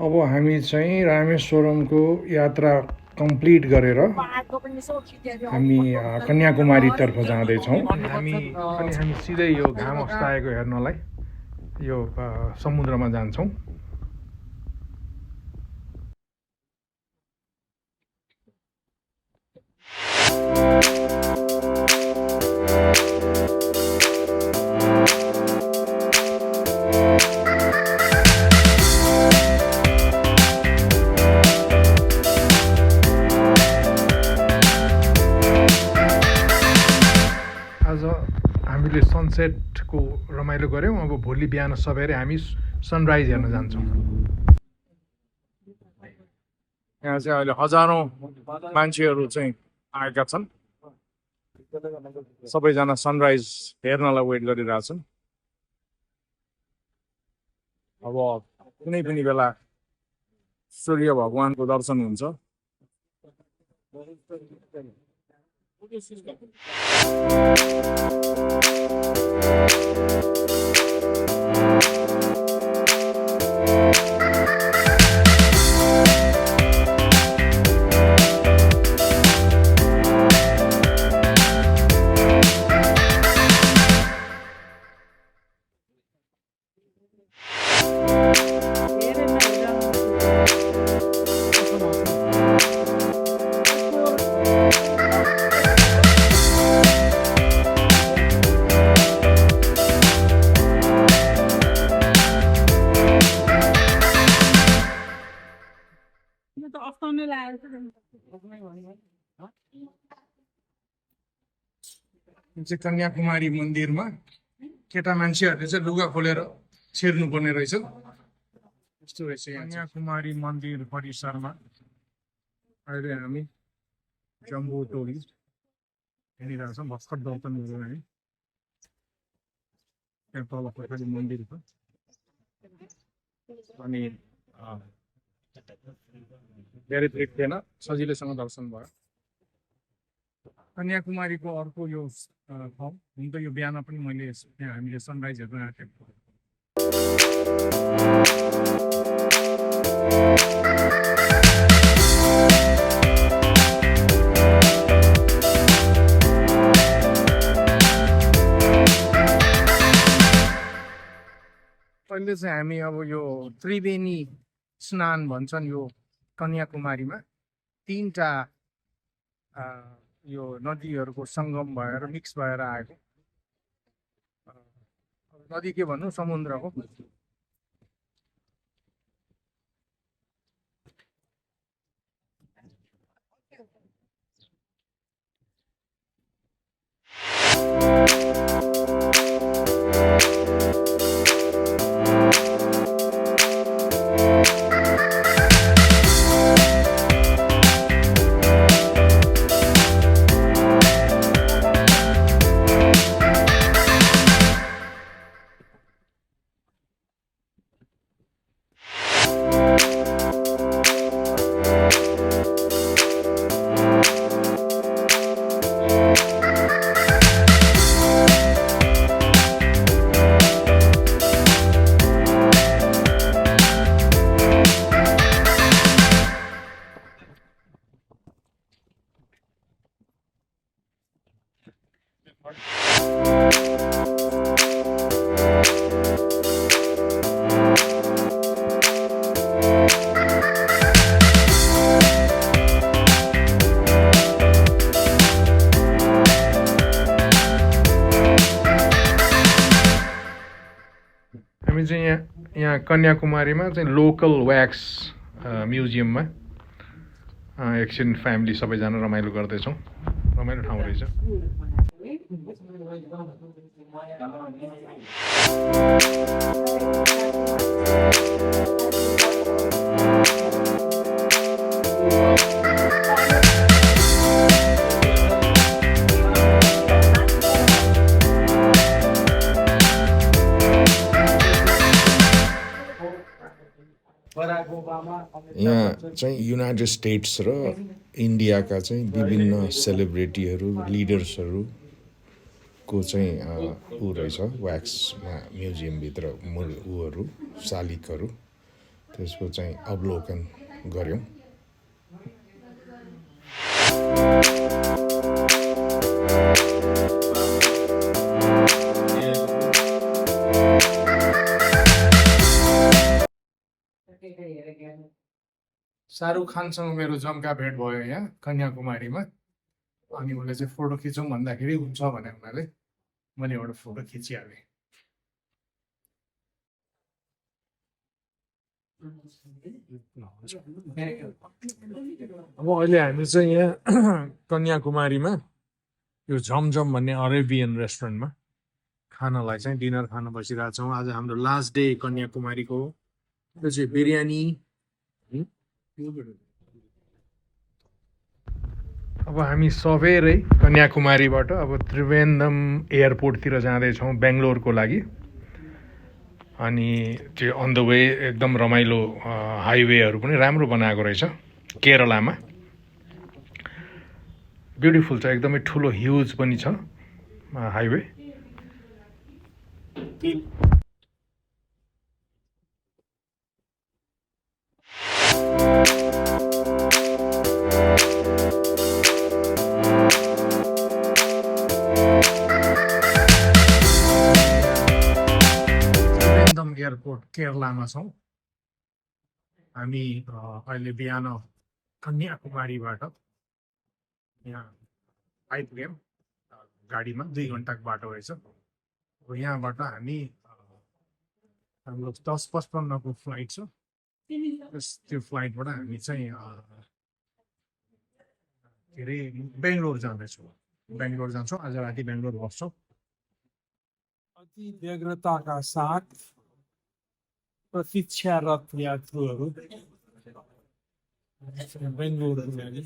अब हामी चाहिँ रामेश्वरमको यात्रा कम्प्लिट गरेर हामी कन्याकुमारीतर्फ जाँदैछौँ। हामी सिधै यो घाम अस्ताएको हेर्नलाई यो समुद्रमा जान्छौँ। आज हामीले सनसेटको रमाइलो गऱ्यौँ। अब भोलि बिहान सबेरै हामी सनराइज हेर्न जान्छौँ। यहाँ चाहिँ अहिले हजारौँ मान्छेहरू चाहिँ आएका छन्। सबैजना सनराइज हेर्नलाई वेट गरिरहेछन्। अब कुनै पनि बेला सूर्य भगवानको दर्शन हुन्छ। कन्याकुमारी मन्दिरमा केटा मान्छेहरूले चाहिँ लुगा खोलेर छिर्नुपर्ने रहेछ। यस्तो रहेछ कन्याकुमारी मन्दिर परिसरमा अहिले हामी जम्बू टोली हिँडिरहेको छौँ। भर्खर दर्शन गरेर हामी त्यहाँ तल पछाडि मन्दिर छ अनि धेरै भिड थिएन, सजिलैसँग दर्शन भयो। कन्याकुमारीको अर्को यो ठाउँ हुन त यो बिहान पनि मैले त्यहाँ हामीले सनराइज हेर्न आएको थियौँ। अहिले चाहिँ हामी अब यो त्रिवेणी स्नान भन्छन् यो कन्याकुमारीमा। तीनटा यो नदीहरूको सङ्गम भएर मिक्स भएर आएको नदी के भन्नु, समुद्र हो। हामी चाहिँ यहाँ कन्याकुमारीमा चाहिँ लोकल व्याक्स म्युजियममा एकछिन फ्यामिली सबैजना रमाइलो गर्दैछौँ। रमाइलो ठाउँ रहेछ। यहाँ चाहिँ युनाइटेड स्टेट्स र इन्डियाका चाहिँ विभिन्न सेलिब्रिटीहरू, लिडर्सहरूको चाहिँ ऊ रहेछ व्याक्समा म्युजियमभित्र उहरू शालिगहरू त्यसको चाहिँ अवलोकन गऱ्यौँ। शाहरुख खानसँग मेरो जम्का भेट भयो यहाँ कन्याकुमारीमा। अनि उसले चाहिँ फोटो खिचौँ भन्दाखेरि हुन्छ भने उनीहरूले मैले एउटा फोटो खिचिहालेँ। अब अहिले हामी चाहिँ यहाँ कन्याकुमारीमा यो झमझम भन्ने अरेबियन रेस्टुरेन्टमा खानालाई चाहिँ डिनर खान बसिरहेको छौँ। आज हाम्रो लास्ट डे कन्याकुमारीको हो। यो चाहिँ बिरयानी। अब हामी सबेरै कन्याकुमारीबाट अब त्रिवेन्द्रम एयरपोर्टतिर जाँदैछौँ बेङ्गलोरको लागि। अनि त्यो अन द वे एकदम रमाइलो हाइवेहरू पनि राम्रो बनाएको रहेछ केरलामा। ब्युटिफुल छ, एकदमै ठुलो ह्युज पनि छ हाइवे। एयरपोर्ट केरलामा छौँ हामी। अहिले बिहान कन्याकुमारीबाट यहाँ आइपुग्यौँ गाडीमा। 2 घन्टाको बाटो रहेछ। अब यहाँबाट हामी हाम्रो 10:55 फ्लाइट छ। त्यो फ्लाइटबाट हामी चाहिँ के अरे बेङ्गलोर जाँदैछौँ। बेङ्गलोर जान्छौँ, आज राति बेङ्गलोर बस्छौँ। अति व्यग्रताका साथ प्रतीक्षारत यात्रुहरू बेङ्गलोरको लागि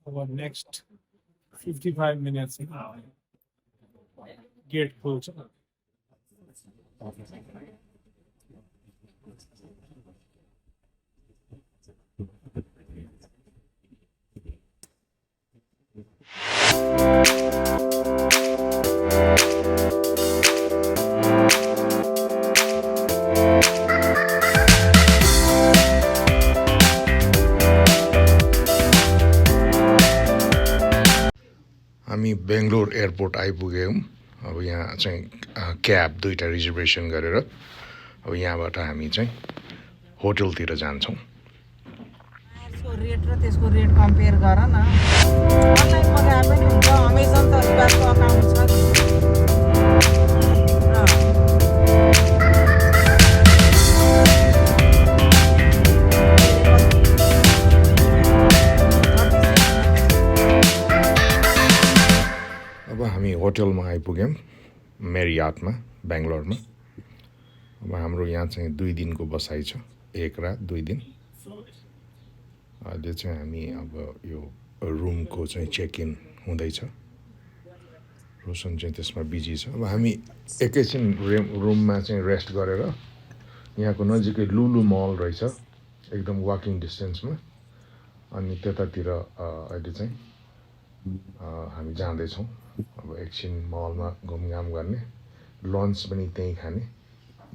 अब नेक्स्ट 55 मिनट्समा गेट खोल्छ। हामी बेङ्गलोर एयरपोर्ट आइपुग्यौँ। अब यहाँ चाहिँ क्याब 2टा रिजर्भेसन गरेर अब यहाँबाट हामी चाहिँ होटलतिर जान्छौँ। रेट र त्यसको रेट कम्पेयर गर न। अनलाइन मगाए पनि हुन्छ, अमेजन त रिवाजको अकाउन्ट छ। अब हामी होटलमा आइपुग्यौँ मेरियाटमा बेङ्गलोरमा। अब हाम्रो यहाँ चाहिँ 2 दिनको बसाइ छ, 1 रात 2 दिन। अहिले चाहिँ हामी अब यो रुमको चाहिँ चेक इन हुँदैछ। रोशन चाहिँ त्यसमा बिजी छ। अब हामी एकैछिन रुममा चाहिँ रेस्ट गरेर यहाँको नजिकै लुलु मल रहेछ एकदम वाकिङ डिस्टेन्समा। अनि त्यतातिर अहिले चाहिँ हामी जाँदैछौँ। अब एकछिन मलमा घुमघाम गर्ने, लन्च पनि त्यहीँ खाने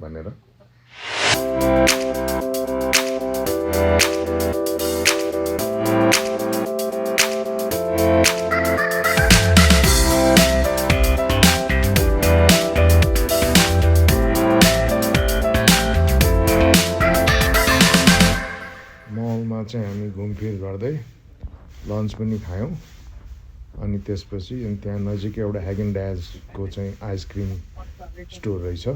भनेर। मलमा चाहिँ हामी घुमफिर गर्दै लन्च पनि खायौँ। अनि त्यसपछि त्यहाँ नजिकै एउटा ह्यागेनड्याजको चाहिँ आइसक्रिम स्टोर रहेछ।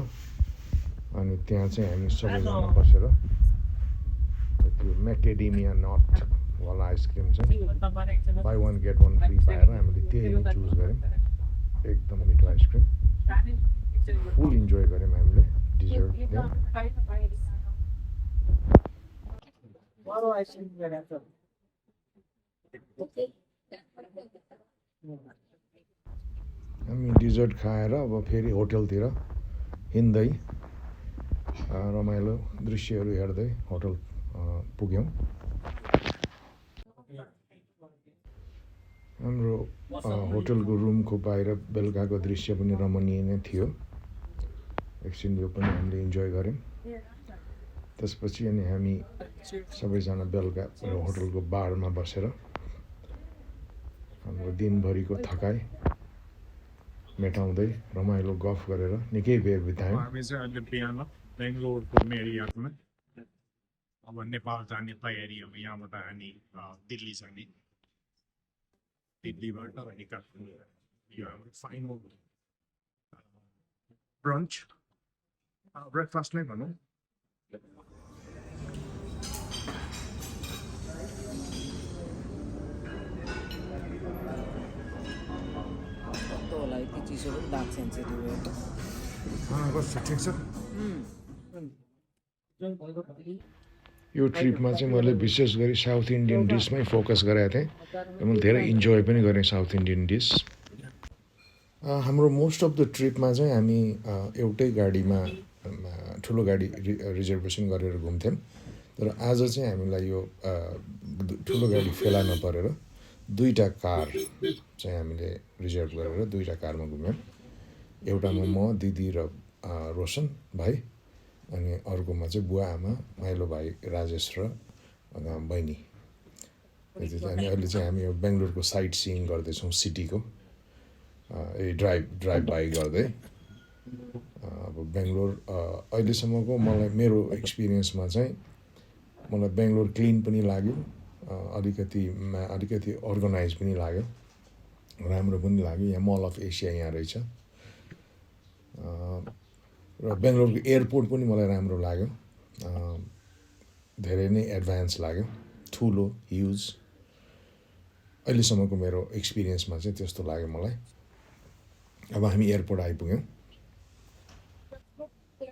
अनि त्यहाँ चाहिँ हामी सबैजना बसेर त्यो म्याकेडेमिया नटवाला आइसक्रिम चाहिँ बाई 1 गेट 1 फ्री पाएर हामीले त्यही चुज गऱ्यौँ। एकदम मिठो आइसक्रिम, फुल इन्जोय गऱ्यौँ हामीले। डिजर्ट हामी डिजर्ट खाएर अब फेरि होटलतिर हिँड्दै रमाइलो दृश्यहरू हेर्दै होटल पुग्यौँ। हाम्रो होटलको रुमको बाहिर बेलुकाको दृश्य पनि रमणीय नै थियो। एकछिन यो पनि हामीले इन्जोय गऱ्यौँ। त्यसपछि अनि हामी सबैजना बेलुका होटलको बारमा बसेर हाम्रो दिनभरिको थकाइ मेटाउँदै रमाइलो गफ गरेर निकै बेर बितायौँ। हामी चाहिँ अहिले बिहान बेङ्गलोरको मेरियाटमा अब नेपाल जाने तयारी अब यहाँबाट हामी दिल्ली जाने दिल्लीबाट अनि काठमाडौँ यो हाम्रो फाइनल ब्रन्च ब्रेकफास्ट नै भनौँ। कस्तो होला यति चिसो पनि दाग सेन्सिटिभ कस्तो ठिक छ। यो ट्रिपमा चाहिँ मैले विशेष गरी साउथ इन्डियन डिसमै फोकस गरेको थिएँ र मैले धेरै इन्जोय पनि गरेँ साउथ इन्डियन डिस। हाम्रो मोस्ट अफ द ट्रिपमा चाहिँ हामी एउटै गाडीमा ठुलो गाडी रिजर्भेसन गरेर घुम्थ्यौँ, तर आज चाहिँ हामीलाई यो ठुलो गाडी फेला नपरेर दुईवटा कार चाहिँ हामीले रिजर्भ गरेर दुईवटा कारमा घुम्यौँ। एउटामा म, दिदी र रोशन भाइ, अनि अर्कोमा चाहिँ बुवा आमा, माइलो भाइ राजेश र बहिनी। अनि अहिले चाहिँ हामी यो बेङ्गलोरको साइट सिइङ गर्दैछौँ सिटीको ड्राइभ बाई गर्दै। अब बेङ्गलोर अहिलेसम्मको मलाई मेरो एक्सपिरियन्समा चाहिँ मलाई बेङ्गलोर क्लिन पनि लाग्यो, अलिकति अर्गनाइज पनि लाग्यो, राम्रो पनि लाग्यो। यहाँ मल अफ एसिया यहाँ रहेछ र बेङ्गलोरको एयरपोर्ट पनि मलाई राम्रो लाग्यो, धेरै नै एडभान्स लाग्यो, ठुलो ह्युज। अहिलेसम्मको मेरो एक्सपिरियन्समा चाहिँ त्यस्तो लाग्यो मलाई। अब हामी एयरपोर्ट आइपुग्यौँ।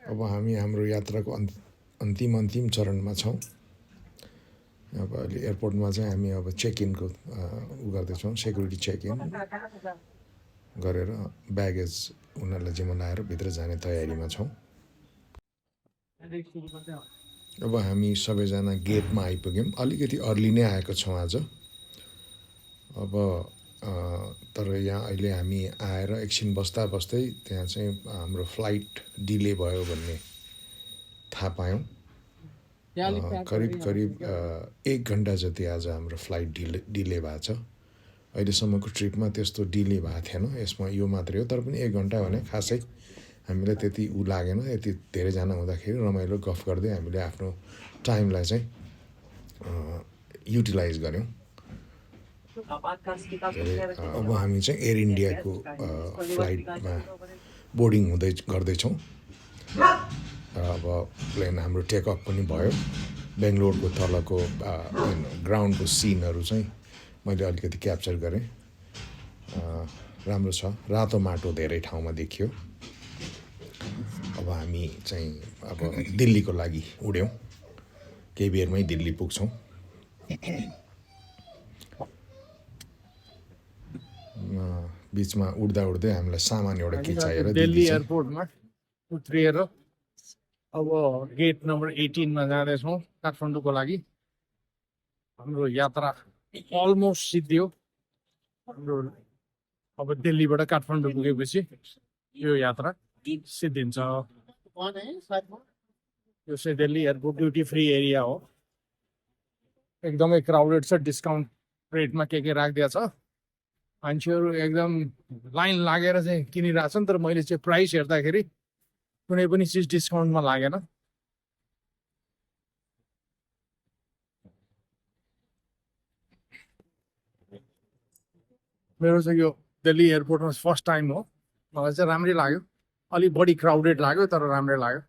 अब हामी हाम्रो यात्राको अन्तिम चरणमा छौँ। अब अहिले एयरपोर्टमा चाहिँ हामी अब चेक इनको गर्दैछौँ, सेक्युरिटी चेक इन गरेर ब्यागेज उनीहरूलाई जिम्मा लाएर भित्र जाने तयारीमा छौँ। अब हामी सबैजना गेटमा आइपुग्यौँ। अलिकति अर्ली नै आएको छौँ आज। अब तर यहाँ अहिले हामी आएर एकछिन बस्दा बस्दै त्यहाँ चाहिँ हाम्रो फ्लाइट डिले भयो भन्ने थाहा पायौँ। करिब 1 घन्टा जति आज हाम्रो फ्लाइट डिले भएको छ। अहिलेसम्मको ट्रिपमा त्यस्तो डिले भएको थिएन, यसमा यो मात्रै हो। तर पनि 1 घन्टा भने खासै हामीलाई त्यति लागेन। यति धेरैजना हुँदाखेरि रमाइलो गफ गर्दै हामीले आफ्नो टाइमलाई चाहिँ युटिलाइज गऱ्यौँ। अब हामी चाहिँ एयर इन्डियाको फ्लाइटमा बोर्डिङ गर्दैछौँ। अब प्लेन हाम्रो टेकअफ पनि भयो। बेङ्गलोरको तलको ग्राउन्डको सिनहरू चाहिँ मैले अलिकति क्याप्चर गरेँ। राम्रो छ, रातो माटो धेरै ठाउँमा देखियो। अब हामी चाहिँ अब दिल्लीको लागि उड्यौँ, केही बेरमै दिल्ली पुग्छौँ। बिचमा उड्दै हामीलाई सामान एउटा खिचाएर दिल्ली एयरपोर्टमा उत्रिएर अब गेट नम्बर 18 मा जाँदैछौँ काठमाडौँको लागि। हाम्रो यात्रा अलमोस्ट सिद्धियो। हाम्रो अब दिल्लीबाट काठमाडौँ पुगेपछि यो यात्रा सिद्धिन्छ। यो चाहिँ Delhi airport duty free area हो। एकदमै क्राउडेड छ, डिस्काउन्ट रेटमा के राखिदिएको छ। मान्छेहरू एकदम लाइन लागेर चाहिँ किनिरहेछन्, तर मैले चाहिँ प्राइस हेर्दाखेरि कुनै पनि चिज डिस्काउन्टमा लागेन। मेरो चाहिँ यो दिल्ली एयरपोर्टमा फर्स्ट टाइम हो। मलाई चाहिँ राम्रै लाग्यो, अलिक बढी क्राउडेड लाग्यो तर राम्रै लाग्यो।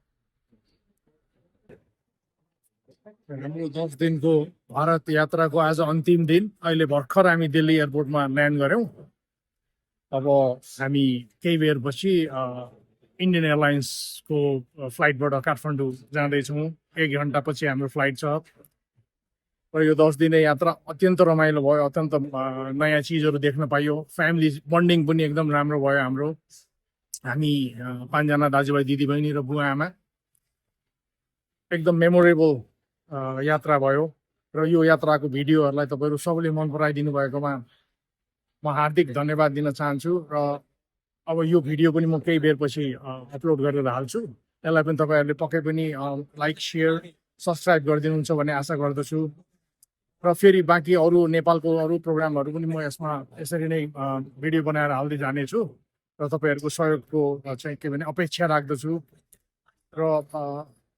हाम्रो 10 दिनको भारत यात्राको आज अन्तिम दिन। अहिले भर्खर हामी दिल्ली एयरपोर्टमा ल्यान्ड गऱ्यौँ। अब हामी केही बेरपछि इन्डियन एयरलाइन्सको फ्लाइटबाट काठमाडौँ जाँदैछौँ। 1 घन्टा पछि हाम्रो फ्लाइट छ। र यो 10 दिने यात्रा अत्यन्त रमाइलो भयो, अत्यन्त नयाँ चिजहरू देख्न पाइयो। फ्यामिली बन्डिङ पनि एकदम राम्रो भयो हाम्रो। हामी 5 जना दाजुभाइ दिदीबहिनी र बुवा आमा। एकदम मेमोरेबल यात्रा भयो। र यो यात्राको भिडियोहरूलाई तपाईँहरू सबैले मन पराइदिनु भएकोमा म हार्दिक धन्यवाद दिन चाहन्छु। र अब यो भिडियो पनि म केही बेरपछि अपलोड गरेर हाल्छु। यसलाई पनि तपाईँहरूले पक्कै पनि लाइक, सेयर सब्सक्राइब गरिदिनुहुन्छ भन्ने आशा गर्दछु र फेरि बाँकी अरू नेपालको अरू प्रोग्रामहरू पनि म यसमा यसरी नै भिडियो बनाएर हाल्दै जानेछु र तपाईँहरूको सहयोगको चाहिँ के भने अपेक्षा राख्दछु र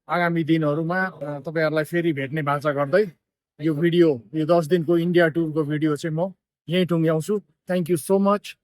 आगामी दिनहरूमा तपाईँहरूलाई फेरि भेट्ने बाचा गर्दै यो 10 दिनको इन्डिया टुरको भिडियो चाहिँ म यहीँ टुङ्ग्याउँछु थ्याङ्क यू सो मच